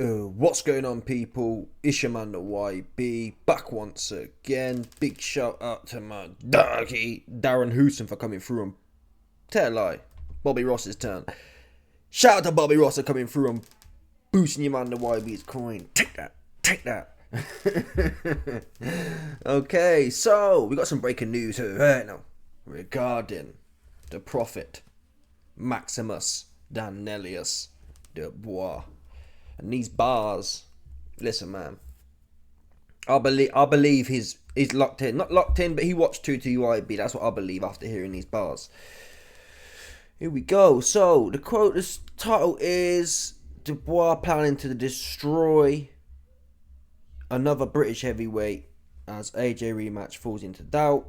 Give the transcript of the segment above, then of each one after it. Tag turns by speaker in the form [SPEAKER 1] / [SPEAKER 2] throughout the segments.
[SPEAKER 1] What's going on, people? It's your man, the YB, back once again. Big shout out to my doggy, Darren Houston, for coming through and tell a lie. Bobby Ross's turn. Shout out to Bobby Ross for coming through and boosting your man, the YB's coin. Take that, take that. Okay, so we got some breaking news here right now regarding the prophet Maximus Danelius Dubois. And these bars, listen, man. I believe he's locked in. Not locked in, but he watched 2TYB. That's what I believe after hearing these bars. Here we go. So the quote, this title is Dubois planning to destroy another British heavyweight as AJ rematch falls into doubt.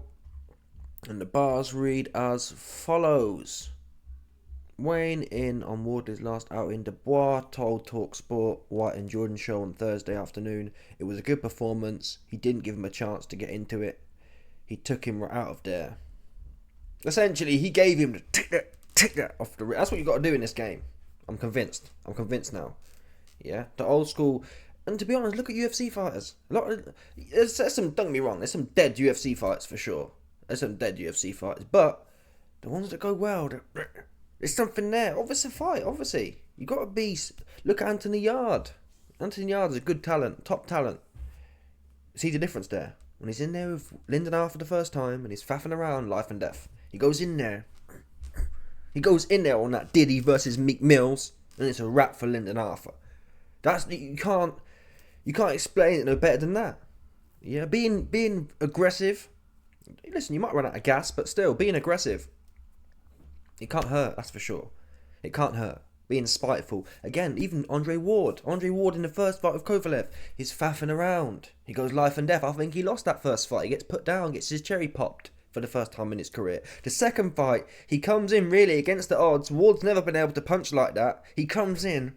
[SPEAKER 1] And the bars read as follows. Weighing in on Wardley's last outing, Dubois told TalkSport White and Jordan show on Thursday afternoon it was a good performance. He didn't give him a chance to get into it. He took him right out of there. Essentially, he gave him the tick that off the. That's what you got to do in this game. I'm convinced. I'm convinced now. Yeah, the old school. And to be honest, look at UFC fighters. There's some. Don't get me wrong. There's some dead UFC fights for sure. There's some dead UFC fighters, but the ones that go well. There's something there. Obviously, fight. Obviously, you got to be. Look at Anthony Yard. Anthony Yard is a good talent, top talent. See the difference there when he's in there with Lyndon Arthur the first time and he's faffing around life and death. He goes in there. He goes in there on that Diddy versus Meek Mills, and it's a wrap for Lyndon Arthur. That's you can't explain it no better than that. Yeah, being aggressive. Listen, you might run out of gas, but still being aggressive. It can't hurt, that's for sure. It can't hurt. Being spiteful. Again, even Andre Ward. Andre Ward in the first fight with Kovalev, he's faffing around. He goes life and death. I think he lost that first fight. He gets put down, gets his cherry popped for the first time in his career. The second fight, he comes in really against the odds. Ward's never been able to punch like that. He comes in.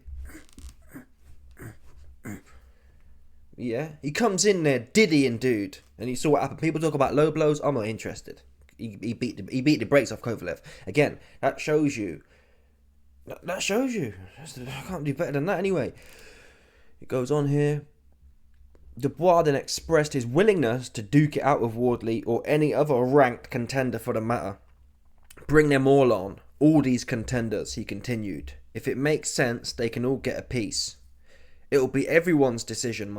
[SPEAKER 1] Yeah, he comes in there diddying, dude. And you saw what happened. People talk about low blows. I'm not interested. He beat the brakes off Kovalev. Again, that shows you. That shows you. I can't do better than that anyway. It goes on here. Dubois then expressed his willingness to duke it out with Wardley or any other ranked contender for the matter. Bring them all on. All these contenders, he continued. If it makes sense, they can all get a piece. It'll be everyone's decision.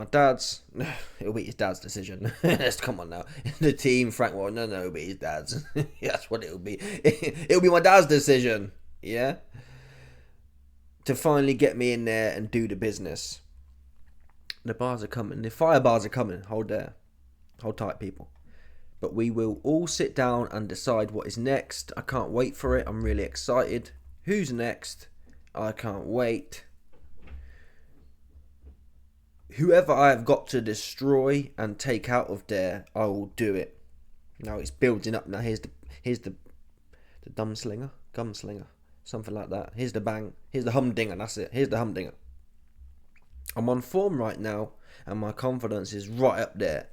[SPEAKER 1] It'll be his dad's decision. Come on now. The team, Frank Warren, no, it'll be his dad's. That's what it'll be. It'll be my dad's decision. Yeah? To finally get me in there and do the business. The bars are coming. The fire bars are coming. Hold there. Hold tight, people. But we will all sit down and decide what is next. I can't wait for it. I'm really excited. Who's next? I can't wait. Whoever I have got to destroy and take out of there, I will do it. Now it's building up. Now here's the gumslinger, something like that. Here's the bang. Here's the humdinger. That's it. Here's the humdinger. I'm on form right now, and my confidence is right up there.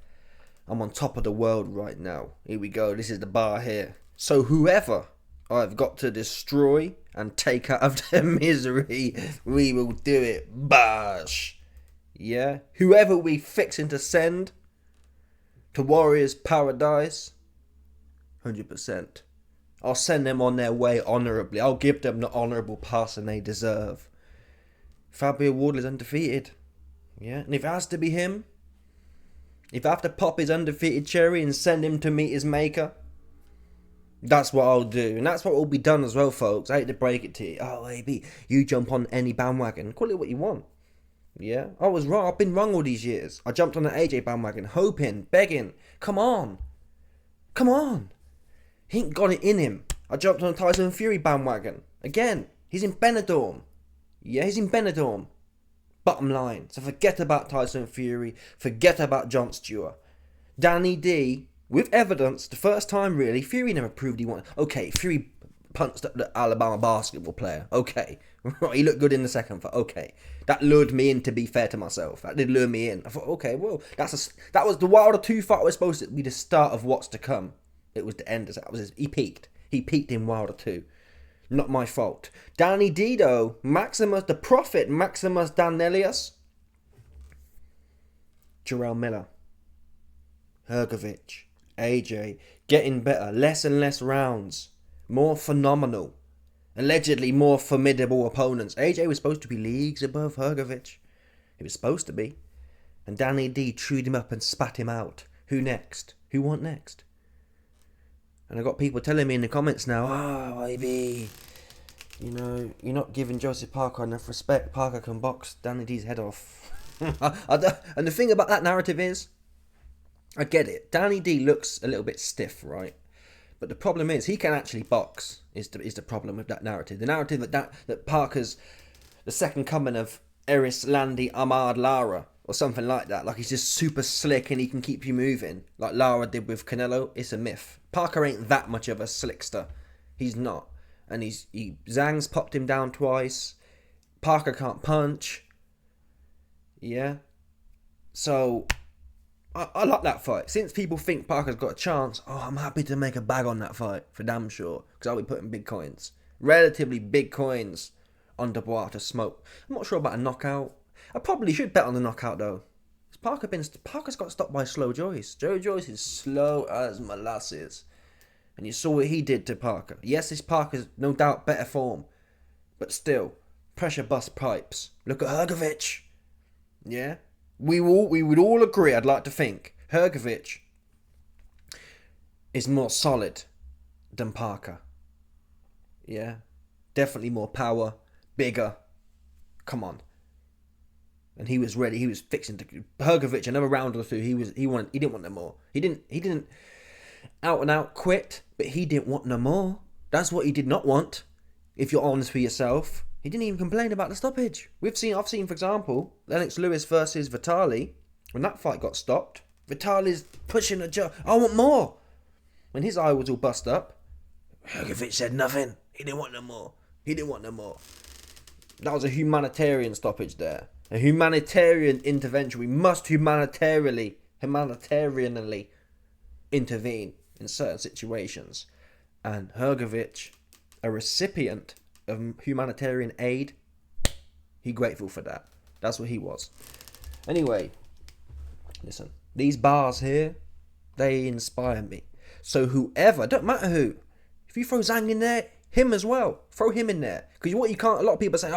[SPEAKER 1] I'm on top of the world right now. Here we go. This is the bar here. So whoever I've got to destroy and take out of their misery, we will do it. Bash. Yeah, whoever we fixing to send to Warriors Paradise, 100%. I'll send them on their way honourably. I'll give them the honourable passing they deserve. Fabio Wardley's undefeated. Yeah, and if it has to be him, if I have to pop his undefeated cherry and send him to meet his maker, that's what I'll do. And that's what will be done as well, folks. I hate to break it to you. Oh, AB, you jump on any bandwagon. Call it what you want. Yeah, I was wrong. I've been wrong all these years. I jumped on the AJ bandwagon, hoping, begging. Come on. He ain't got it in him. I jumped on the Tyson Fury bandwagon. Again, he's in Benidorm. Yeah, he's in Benidorm. Bottom line. So forget about Tyson Fury. Forget about Jon Stewart. Danny D, with evidence, the first time really, Fury never proved he wanted. Okay, Fury punched the Alabama basketball player. Okay. He looked good in the second fight. Okay. That lured me in, to be fair to myself. That did lure me in. I thought, okay, well, that was the Wilder 2 fight was supposed to be the start of what's to come. It was the end. He peaked. He peaked in Wilder 2. Not my fault. Danny Dido, Maximus, the prophet Maximus Danelius, Jarrell Miller, Hrgovic, AJ, getting better, less and less rounds, more phenomenal, allegedly more formidable opponents. AJ was supposed to be leagues above Hrgovic. He was supposed to be. And Danny D chewed him up and spat him out. Who next? Who want next? And I got people telling me in the comments now, IB, you know, you're not giving Joseph Parker enough respect. Parker can box Danny D's head off. And the thing about that narrative is, I get it. Danny D looks a little bit stiff, right? But the problem is, he can actually box, is the problem with that narrative. The narrative that Parker's the second coming of Eris Landy Ahmad Lara, or something like that. Like he's just super slick and he can keep you moving, like Lara did with Canelo. It's a myth. Parker ain't that much of a slickster. He's not. And Zhang's popped him down twice. Parker can't punch. Yeah. So, I like that fight. Since people think Parker's got a chance, I'm happy to make a bag on that fight, for damn sure. Because I'll be putting big coins. Relatively big coins on Dubois to smoke. I'm not sure about a knockout. I probably should bet on the knockout, though. Parker's got stopped by Slow Joyce. Joe Joyce is slow as molasses. And you saw what he did to Parker. Yes, this Parker's no doubt better form. But still, pressure bust pipes. Look at Hrgovic. Yeah? We would all agree, I'd like to think, Hrgovic is more solid than Parker. Yeah? Definitely more power, bigger. Come on. And he was ready. He was fixing to Hrgovic another round or two. He didn't want no more. He didn't out and out quit, but he didn't want no more. That's what he did not want. If you're honest with yourself, he didn't even complain about the stoppage. I've seen, for example, Lennox Lewis versus Vitali. When that fight got stopped, Vitali's pushing a jaw. I want more. When his eye was all bust up, Hrgovic said nothing. He didn't want no more. That was a humanitarian stoppage there. A humanitarian intervention. We must humanitarianly intervene in certain situations. And Hrgovic, a recipient of humanitarian aid, he grateful for that. That's what he was. Anyway, listen. These bars here, they inspire me. So whoever, don't matter who, if you throw Zhang in there, him as well. Throw him in there. Because what you can't, a lot of people say,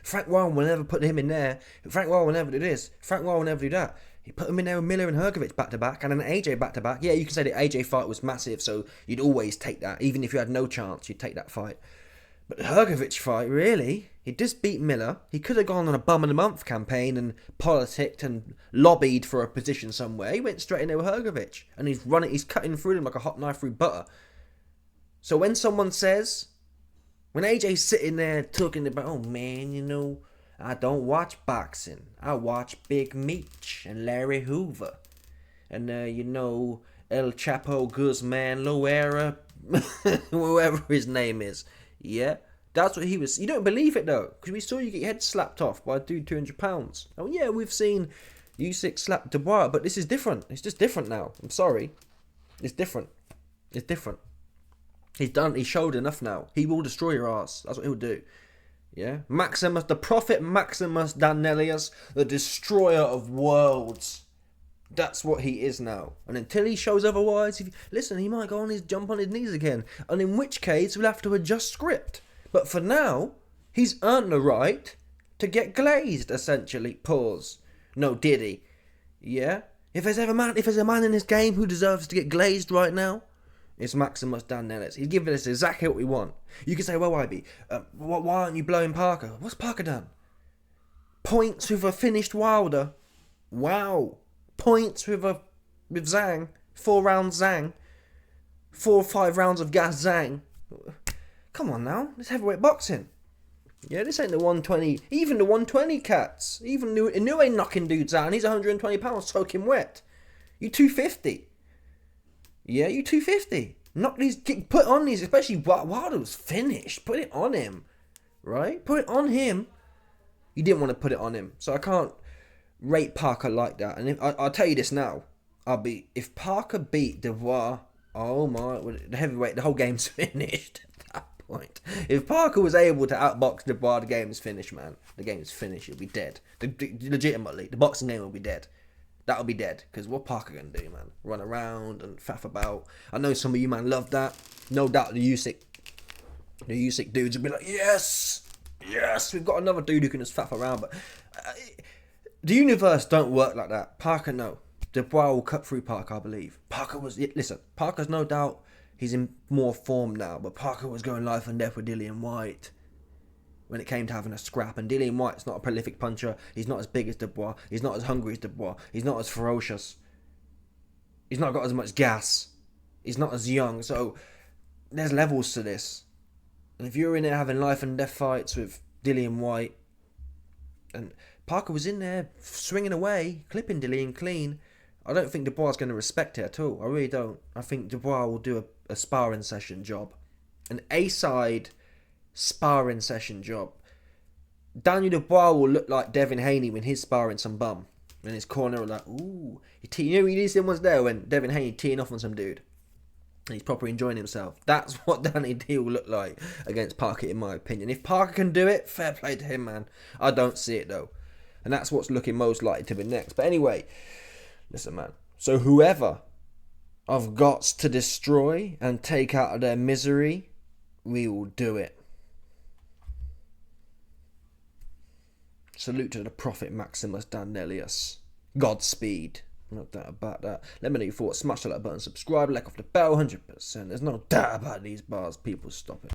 [SPEAKER 1] Frank Warren will never put him in there. Frank Warren will never do this. Frank Warren will never do that. He put him in there with Miller and Hrgovic back to back and then AJ back to back. Yeah, you can say the AJ fight was massive, so you'd always take that. Even if you had no chance, you'd take that fight. But the Hrgovic fight, really? He just beat Miller. He could have gone on a bum of the month campaign and politicked and lobbied for a position somewhere. He went straight in there with Hrgovic. And he's cutting through him like a hot knife through butter. So when someone says, when AJ's sitting there talking about, oh man, you know, I don't watch boxing. I watch Big Meech and Larry Hoover. And, you know, El Chapo Guzman Loera, whoever his name is. Yeah, that's what he was. You don't believe it, though, because we saw you get your head slapped off by a dude 200 pounds. Oh, yeah, we've seen Usyk slap Dubois, but this is different. It's just different now. I'm sorry. It's different. He's showed enough now. He will destroy your ass. That's what he'll do. Yeah? Maximus, the prophet Maximus Danelius, the destroyer of worlds. That's what he is now. And until he shows otherwise, he might jump on his knees again. And in which case, we'll have to adjust script. But for now, he's earned the right to get glazed, essentially. Pause. No, did he? Yeah? If there's a man in this game who deserves to get glazed right now, it's Maximus Danelius. He's giving us exactly what we want. You can say, well, YB, why aren't you blowing Parker? What's Parker done? Points with a finished Wilder. Wow. Points with Zhang. 4 rounds Zhang. 4 or 5 rounds of gas Zhang. Come on now. It's heavyweight boxing. Yeah, this ain't the 120. Even the 120 cats. Even Inu ain't knocking dudes out. And he's 120 pounds soaking wet. You 250. Yeah, you 250. Put on these, especially Wilder was finished. Put it on him. Right? Put it on him. You didn't want to put it on him. So I can't rate Parker like that. And I'll tell you this now. If Parker beat Dubois, oh my, the heavyweight, the whole game's finished at that point. If Parker was able to outbox Dubois, the game's finished, man. The game's finished. He'll be dead. Legitimately, the boxing game will be dead. That'll be dead. Because what Parker gonna do, man? Run around and faff about. I know some of you, man, love that. No doubt the Usyk dudes will be like, yes, we've got another dude who can just faff around. But the universe don't work like that. Parker, no. Dubois will cut through Parker, I believe. Parker's no doubt, he's in more form now, but Parker was going life and death with Dillian Whyte when it came to having a scrap. And Dillian Whyte's not a prolific puncher. He's not as big as Dubois. He's not as hungry as Dubois. He's not as ferocious. He's not got as much gas. He's not as young. So there's levels to this. And if you're in there having life and death fights with Dillian Whyte, and Parker was in there swinging away, clipping Dillian clean, I don't think Dubois is going to respect it at all. I really don't. I think Dubois will do a sparring session job. An A-side sparring session job. Daniel Dubois will look like Devin Haney when he's sparring some bum. In his corner, like, ooh. You know, he needs someone's there when Devin Haney teeing off on some dude. And he's properly enjoying himself. That's what Danny D will look like against Parker, in my opinion. If Parker can do it, fair play to him, man. I don't see it, though. And that's what's looking most likely to be next. But anyway, listen, man. So whoever I've got to destroy and take out of their misery, we will do it. Salute to the Prophet Maximus Danelius. Godspeed. No doubt about that. Let me know your thoughts. Smash the like button, subscribe, like off the bell, 100%. There's no doubt about these bars. People, stop it.